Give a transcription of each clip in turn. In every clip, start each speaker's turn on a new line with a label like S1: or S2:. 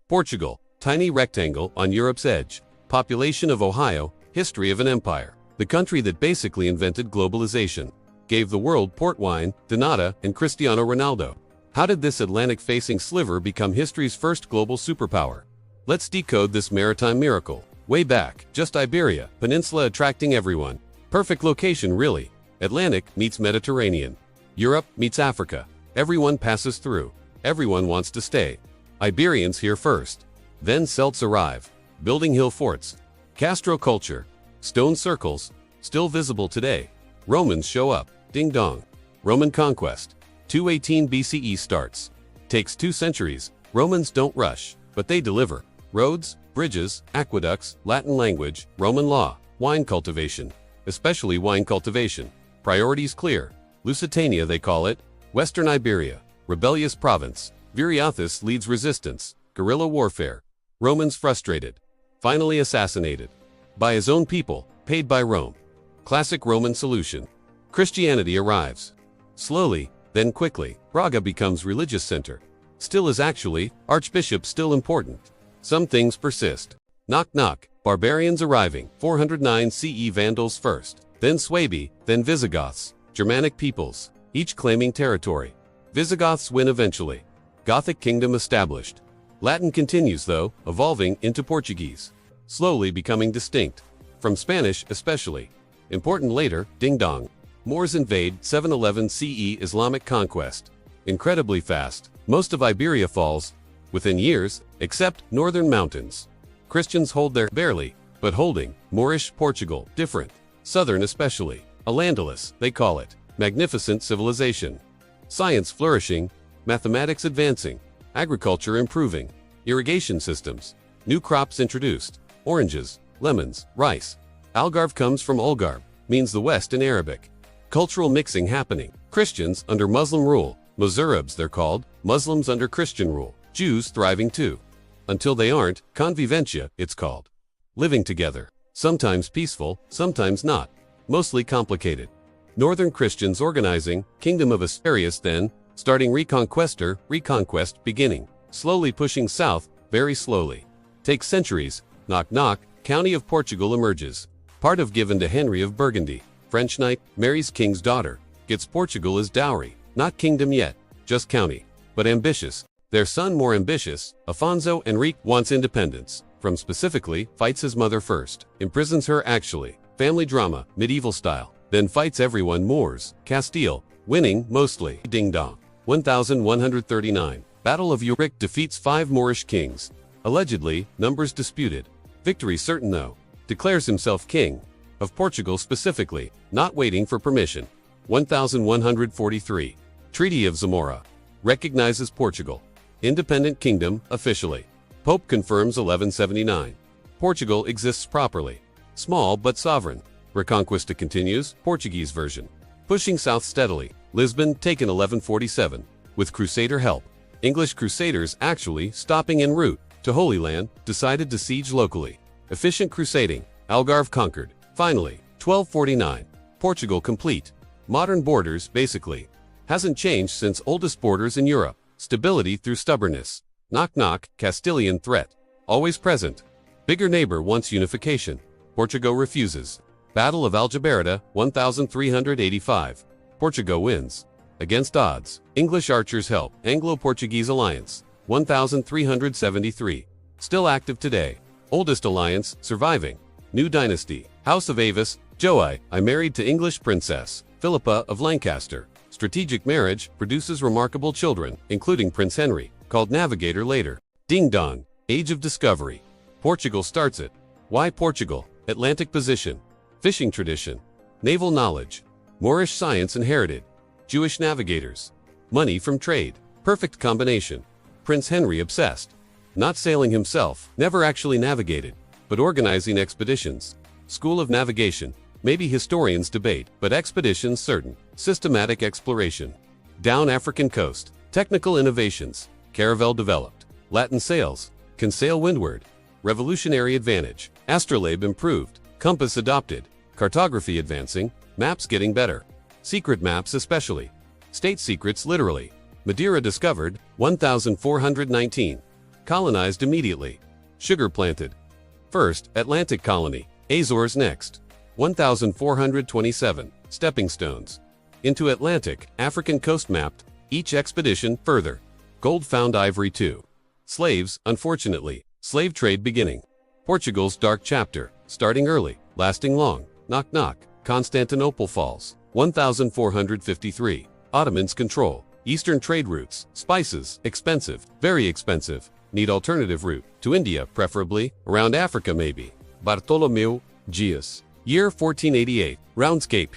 S1: Portugal, tiny rectangle on Europe's edge. Population of Ohio, history of an empire. The country that basically invented globalization. Gave the world port wine, Donata, and Cristiano Ronaldo. How did this Atlantic-facing sliver become history's first global superpower? Let's decode this maritime miracle. Way back, just Iberia, peninsula attracting everyone. Perfect location really. Atlantic meets Mediterranean. Europe meets Africa. Everyone passes through. Everyone wants to stay. Iberians here first. Then Celts arrive. Building hill forts. Castro culture. Stone circles. Still visible today. Romans show up. Ding dong. Roman conquest. 218 BCE starts. Takes 2 centuries. Romans don't rush, but they deliver. Roads, bridges, aqueducts, Latin language, Roman law, wine cultivation. Especially wine cultivation. Priorities clear. Lusitania they call it. Western Iberia. Rebellious province. Viriathus leads resistance. Guerrilla warfare. Romans frustrated. Finally assassinated. By his own people, paid by Rome. Classic Roman solution. Christianity arrives. Slowly, then quickly, Braga becomes religious center. Still is actually, archbishop still important. Some things persist. Knock knock, barbarians arriving, 409 CE Vandals first, then Suebi, then Visigoths, Germanic peoples, each claiming territory. Visigoths win eventually. Gothic kingdom established. Latin continues though, evolving into Portuguese. Slowly becoming distinct. From Spanish especially. Important later, ding dong. Moors invade, 711 CE Islamic conquest. Incredibly fast, most of Iberia falls, within years, except northern mountains. Christians hold their barely, but holding. Moorish Portugal, different. Southern especially. Al-Andalus, they call it. Magnificent civilization. Science flourishing, mathematics advancing, agriculture improving, irrigation systems, new crops introduced, oranges, lemons, rice. Algarve comes from Algarve, means the West in Arabic. Cultural mixing happening. Christians under Muslim rule, Mozarabs they're called, Muslims under Christian rule, Jews thriving too. Until they aren't, convivencia, it's called. Living together. Sometimes peaceful, sometimes not. Mostly complicated. Northern Christians organizing, Kingdom of Asturias then, starting reconquest beginning. Slowly pushing south, very slowly. Takes centuries, knock knock, County of Portugal emerges. Part of given to Henry of Burgundy. French knight, marries king's daughter. Gets Portugal as dowry. Not kingdom yet, just county. But ambitious. Their son more ambitious, Afonso Henrique wants independence. From specifically, fights his mother first. Imprisons her actually. Family drama, medieval style. Then fights everyone Moors, Castile. Winning, mostly. Ding dong. 1139. Battle of Urique defeats 5 Moorish kings. Allegedly, numbers disputed. Victory certain though. Declares himself king. Of Portugal specifically, not waiting for permission. 1143. Treaty of Zamora. Recognizes Portugal. Independent kingdom, officially. Pope confirms 1179. Portugal exists properly. Small but sovereign. Reconquista continues, Portuguese version. Pushing south steadily. Lisbon taken 1147. With Crusader help. English crusaders actually stopping en route to Holy Land, decided to siege locally. Efficient crusading. Algarve conquered. Finally, 1249. Portugal complete. Modern borders, basically. Hasn't changed since oldest borders in Europe. Stability through stubbornness. Knock knock, Castilian threat. Always present. Bigger neighbor wants unification. Portugal refuses. Battle of Aljubarrota, 1385. Portugal wins. Against odds. English archers help. Anglo-Portuguese alliance. 1373. Still active today. Oldest alliance, surviving. New dynasty. House of Avis, Joai, I married to English princess, Philippa of Lancaster. Strategic marriage produces remarkable children, including Prince Henry, called Navigator later. Ding dong. Age of discovery. Portugal starts it. Why Portugal? Atlantic position. Fishing tradition. Naval knowledge. Moorish science inherited. Jewish navigators. Money from trade. Perfect combination. Prince Henry obsessed. Not sailing himself, never actually navigated, but organizing expeditions. School of navigation. Maybe historians debate, but expeditions certain. Systematic exploration. Down African coast. Technical innovations. Caravel developed. Latin sails. Can sail windward. Revolutionary advantage. Astrolabe improved. Compass adopted. Cartography advancing. Maps getting better. Secret maps especially. State secrets literally. Madeira discovered, 1419. colonized immediately. Sugar planted. First, Atlantic colony, Azores next. 1427, stepping stones. Into Atlantic, African coast mapped, each expedition further. Gold found, ivory too. Slaves, unfortunately, slave trade beginning. Portugal's dark chapter, starting early, lasting long. Knock knock, Constantinople falls. 1453, Ottomans control. Eastern trade routes, spices, expensive, very expensive. Need alternative route, to India preferably, around Africa maybe. Bartolomeu Dias. Year 1488, Roundscape.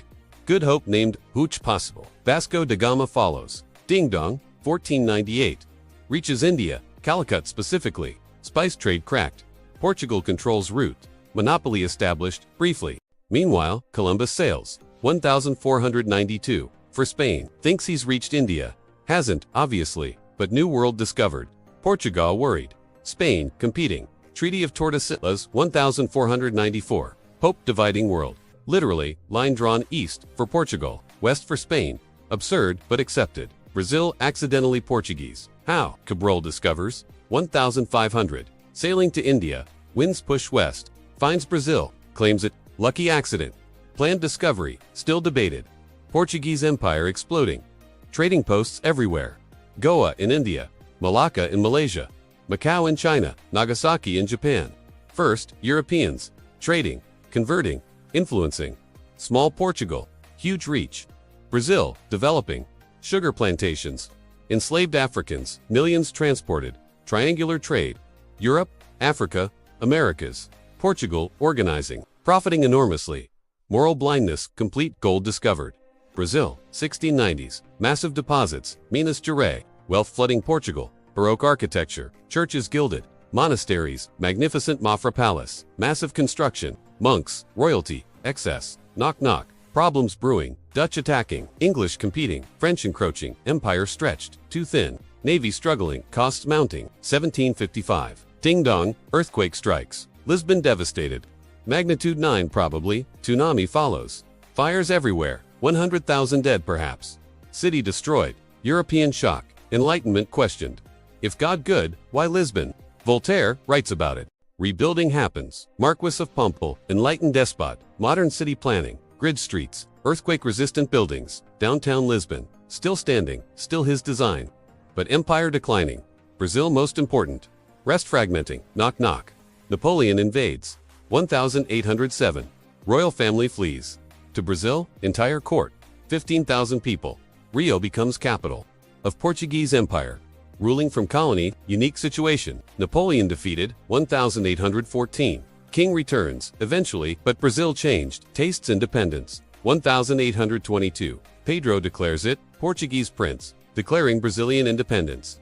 S1: Good Hope named Hooch possible. Vasco da Gama follows. Ding Dong, 1498. Reaches India, Calicut specifically. Spice trade cracked. Portugal controls route. Monopoly established, briefly. Meanwhile, Columbus sails. 1492. For Spain. Thinks he's reached India. Hasn't, obviously, but New World discovered. Portugal worried. Spain, competing. Treaty of Tordesillas, 1494. Pope dividing world. Literally, line drawn east for Portugal, west for Spain. Absurd, but accepted. Brazil accidentally Portuguese. How? Cabral discovers. 1500. Sailing to India. Winds push west. Finds Brazil. Claims it. Lucky accident. Planned discovery. Still debated. Portuguese empire exploding. Trading posts everywhere. Goa in India. Malacca in Malaysia. Macau in China. Nagasaki in Japan. First, Europeans. Trading. Converting. Influencing. Small Portugal. Huge reach. Brazil, developing. Sugar plantations. Enslaved Africans. Millions transported. Triangular trade. Europe, Africa, Americas. Portugal, organizing. Profiting enormously. Moral blindness, complete gold discovered. Brazil, 1690s. Massive deposits. Minas Gerais. Wealth flooding Portugal. Baroque architecture. Churches gilded. Monasteries. Magnificent Mafra Palace. Massive construction. Monks. Royalty. Excess. Knock knock. Problems brewing. Dutch attacking. English competing. French encroaching. Empire stretched. Too thin. Navy struggling. Costs mounting. 1755. Ding dong. Earthquake strikes. Lisbon devastated. Magnitude 9 probably. Tsunami follows. Fires everywhere. 100,000 dead perhaps. City destroyed. European shock. Enlightenment questioned. If God good, why Lisbon? Voltaire writes about it. Rebuilding happens. Marquis of Pombal, enlightened despot. Modern city planning. Grid streets. Earthquake-resistant buildings. Downtown Lisbon. Still standing. Still his design. But empire declining. Brazil most important. Rest fragmenting. Knock knock. Napoleon invades. 1807. Royal family flees. To Brazil, entire court. 15,000 people. Rio becomes capital of Portuguese Empire. Ruling from colony, unique situation. Napoleon defeated, 1814. King returns, eventually, but Brazil changed, tastes independence. 1822. Pedro declares it, Portuguese prince, declaring Brazilian independence.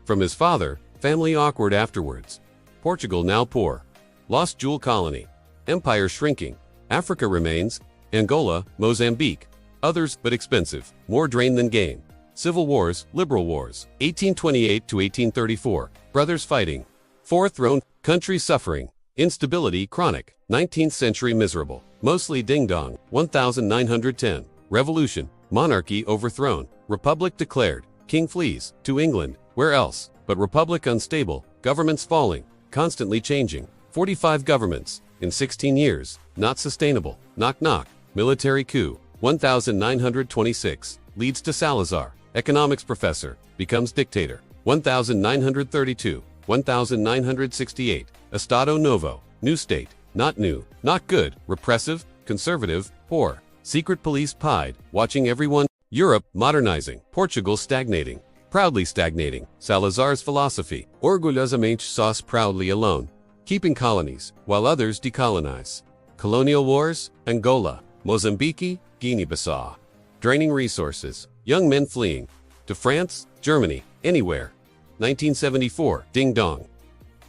S1: From his father, family awkward afterwards. Portugal now poor. Lost jewel colony. Empire shrinking. Africa remains. Angola, Mozambique. Others, but expensive. More drain than gain. Civil wars, liberal wars. 1828 to 1834. Brothers fighting. Fourth throne, country suffering. Instability chronic. 19th century miserable. Mostly ding-dong. 1910. Revolution. Monarchy overthrown. Republic declared. King flees. To England. Where else? But republic unstable. Governments falling. Constantly changing. 45 governments. In 16 years. Not sustainable. Knock knock. Military coup. 1926. Leads to Salazar. Economics professor. Becomes dictator. 1932. 1968. Estado Novo. New state. Not new. Not good. Repressive. Conservative. Poor. Secret police pied. Watching everyone. Europe modernizing. Portugal stagnating. Proudly stagnating. Salazar's philosophy. Orgulhosamente sós proudly alone. Keeping colonies, while others decolonize. Colonial wars. Angola. Mozambique. Guinea-Bissau. Draining resources. Young men fleeing. To France, Germany, anywhere. 1974. Ding dong.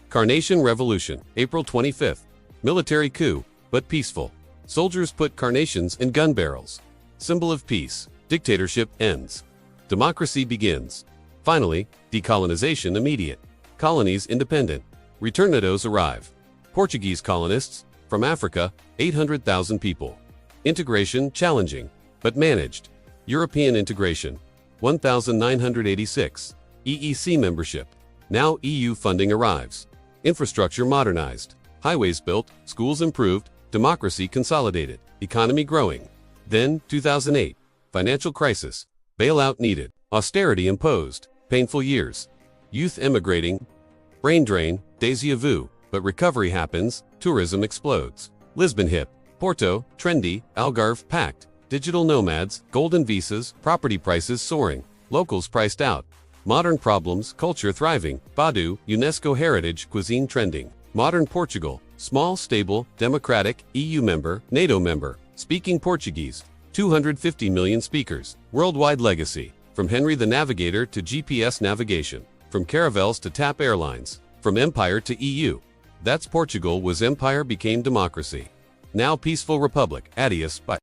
S1: Carnation Revolution. April 25th. Military coup, but peaceful. Soldiers put carnations in gun barrels. Symbol of peace. Dictatorship ends. Democracy begins. Finally, decolonization immediate. Colonies independent. Retornados arrive. Portuguese colonists, from Africa, 800,000 people. Integration challenging, but managed. European integration. 1986. EEC membership. Now EU funding arrives. Infrastructure modernized. Highways built, schools improved, democracy consolidated, economy growing. Then, 2008. Financial crisis. Bailout needed. Austerity imposed. Painful years. Youth emigrating. Brain drain, déjà vu. But recovery happens, tourism explodes. Lisbon hip. Porto, trendy, Algarve packed. Digital nomads, golden visas, property prices soaring. Locals priced out. Modern problems, culture thriving. Badu, UNESCO heritage, cuisine trending. Modern Portugal. Small, stable, democratic, EU member, NATO member. Speaking Portuguese. 250 million speakers. Worldwide legacy. From Henry the Navigator to GPS navigation. From caravels to TAP airlines. From empire to EU. That's Portugal was empire became democracy. Now peaceful republic. Adios, bye.